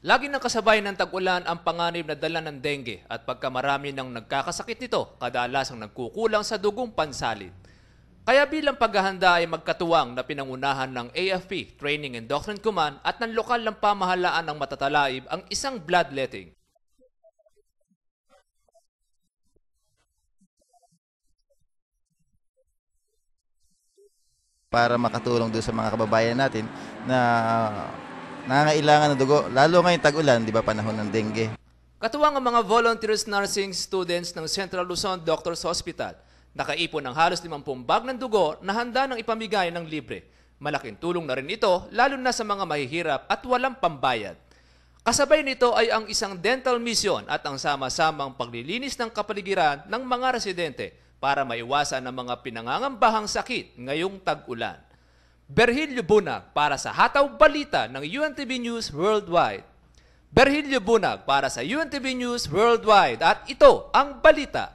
Lagi ng kasabay ng tag-ulan ang panganib na dala ng dengue at pagkamarami ng nagkakasakit nito, kadalasang nagkukulang sa dugong pansalin. Kaya bilang paghahanda ay magkatuwang na pinangunahan ng AFP, Training and Doctrine Command at ng lokal ng pamahalaan ng matatalaib ang isang bloodletting. Para makatulong doon sa mga kababayan natin na nangangailangan ng dugo, lalo ngayong tag-ulan, di ba, panahon ng dengue. Katuwang ang mga volunteers nursing students ng Central Luzon Doctors Hospital. Nakaipon ng halos 50 bag ng dugo na handa ng ipamigay ng libre. Malaking tulong na rin ito, lalo na sa mga mahihirap at walang pambayad. Kasabay nito ay ang isang dental mission at ang sama-samang paglilinis ng kapaligiran ng mga residente para maiwasan ang mga pinangangambahang sakit ngayong tag-ulan. Berhilyo Bunag para sa Hataw Balita ng UNTV News Worldwide. Berhilyo Bunag para sa UNTV News Worldwide at ito ang balita.